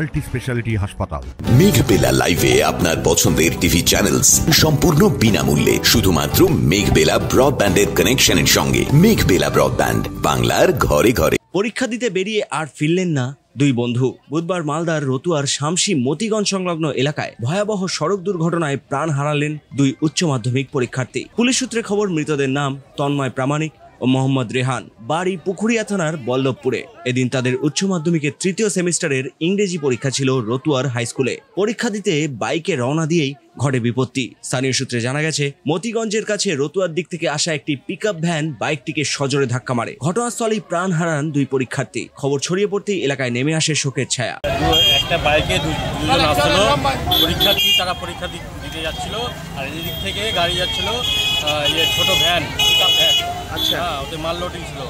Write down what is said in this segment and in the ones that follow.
Multi speciality হাসপাতাল। মেঘবেলা লাইভে আপনার পছন্দের টিভি চ্যানেলস সম্পূর্ণ বিনামূল্যে, শুধুমাত্র মেঘবেলা ব্রডব্যান্ডের কানেকশনের সঙ্গে। মেঘবেলা ব্রডব্যান্ড, বাংলার ঘরে ঘরে। পরীক্ষা দিতে বেরিয়ে আর ফিরলেন না দুই বন্ধু। বুধবার মালদার রতুয়ার শামসি মতিগঞ্জ সংলগ্ন এলাকায় ভয়াবহ সড়ক দুর্ঘটনায় প্রাণ হারালেন দুই উচ্চ মাধ্যমিক পরীক্ষার্থী। পুলিশ সূত্রে খবর, মৃতদের নাম তন্ময় প্রামাণিক ও মোহাম্মদ রেহান, বাড়ি পুকুরিয়া থানার বল্লভপুরে। এদিন তাদের উচ্চ মাধ্যমিকের তৃতীয় সেমিস্টারের ইংরেজি পরীক্ষা ছিল রতুয়ার হাই স্কুলে। পরীক্ষা দিতে বাইকে রওনা দিয়েই ঘটে বিপত্তি। স্থানীয় সূত্রে জানা গেছে, মতিগঞ্জের কাছে রতুয়ার দিক থেকে আসা একটি পিকআপ ভ্যান বাইকটিকে সজোরে ধাক্কা মারে। ঘটনাস্থলেই প্রাণ হারান দুই পরীক্ষার্থী। খবর ছড়িয়ে পড়তেই এলাকায় নেমে আসে শোকের ছায়া। একটা বাইকে দুজন আসছিল পরীক্ষার্থী, তারা পরীক্ষা দিতে যাচ্ছিল, আর এই দিক থেকে গাড়ি যাচ্ছিল ছোট ভ্যান, পিকআপ ভ্যান। আচ্ছা, ওতে মাল লোডিং ছিল,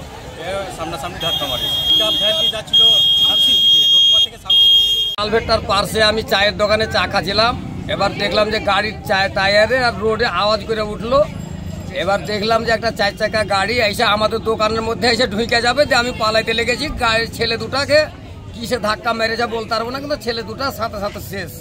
সামনাসামনি ধাক্কা মারে। পিকআপ ভ্যানটি যাচ্ছিল শামসির দিকে, রতুয়া থেকে শামসির দিকে। কালভেটটার পাশে আমি চায়ের দোকানে চা খাচ্ছিলাম, এবার দেখলাম যে গাড়ির টায়ারে আর রোডে আওয়াজ করে উঠলো। এবার দেখলাম যে একটা 4 চাকা গাড়ি এসে আমাদের দোকানের মধ্যে এসে ঢুকে যাবে, যে আমি পালাইতে লেগেছি। গাড়ির ছেলে দুটাকে কিসে ধাক্কা মেরে যা বলতে পারবো না, কিন্তু ছেলে দুটা সাথে সাথে শেষ।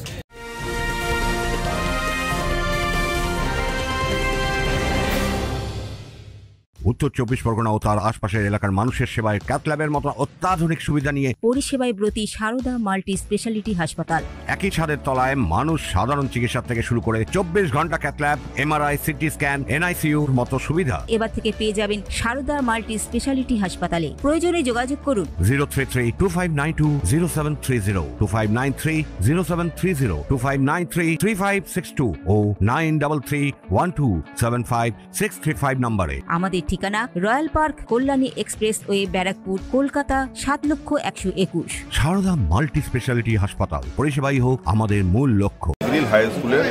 উত্তর 24 পরগনা ও তার আশপাশের এলাকার মানুষের সেবায় ক্যাথ ল্যাবের মতো অত্যাধুনিক সুবিধা নিয়ে পরিষেবায় ব্রতী সারদা মাল্টি স্পেশালিটি হাসপাতাল। একই ছাদের তলায় মানুষ সাধারণ চিকিৎসা থেকে শুরু করে 24 ঘন্টা cath lab, MRI, CT scan, এনআইসিইউর মতো সুবিধা এবার থেকে পেয়ে যাবেন সারদা মাল্টি স্পেশালিটি হাসপাতালে। প্রয়োজনে যোগাযোগ করুন 033-2592-0730, 2593-0730, 2593-3562 ও 9331275635 নম্বরে। আমাদের ঠিকানা Royal Park, Kalyani expressway, Barrackpore, Kolkata 7,01,021। Sarada multi speciality হাসপাতাল, পরিষেবাই হোক আমাদের মূল লক্ষ্য। গ্রিল হাই স্কুলের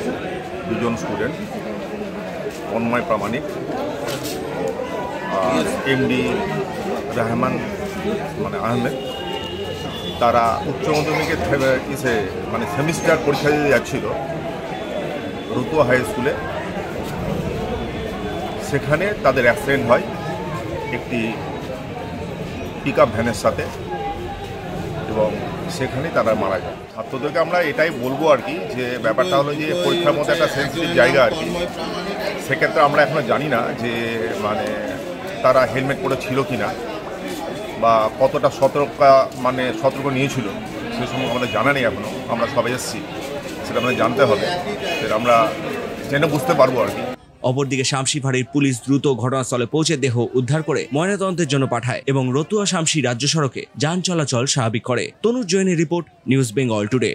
দুজন স্টুডেন্ট, তন্ময় প্রামাণিক আর এমডি রহমান আহমেদ, তারা উচ্চ মাধ্যমিকের সেমিস্টার পরীক্ষা দিতে যাচ্ছিল রতুয়া হাই স্কুলে। সেখানে তাদের অ্যাক্সিডেন্ট হয় একটি পিকআপ ভ্যানের সাথে, এবং সেখানে তারা মারা যায়। ছাত্রদেরকে আমরা এটাই বলবো আর কি, যে ব্যাপারটা হলো যে পরীক্ষার মতো একটা সেন্সিটিভ জায়গা আর কি। সেক্ষেত্রে আমরা এখনও জানি না যে তারা হেলমেট পরে ছিল কি না, বা কতটা সতর্ক নিয়েছিল, সে সময় আমাদের জানা নেই এখনও। আমরা সবাই এসেছি, সেটা আমাদের জানতে হবে, সেটা আমরা জেনে বুঝতে পারবো আর কি। অপরদিকে শামসি ফাঁড়ির পুলিশ দ্রুত ঘটনাস্থলে পৌঁছে দেহ উদ্ধার করে ময়নাতদন্তের জন্য পাঠায় এবং রতুয়া শামসি রাজ্য সড়কে যান চলাচল স্বাভাবিক করে। তনুজ জৈনের রিপোর্ট, নিউজ বেঙ্গল টুডে।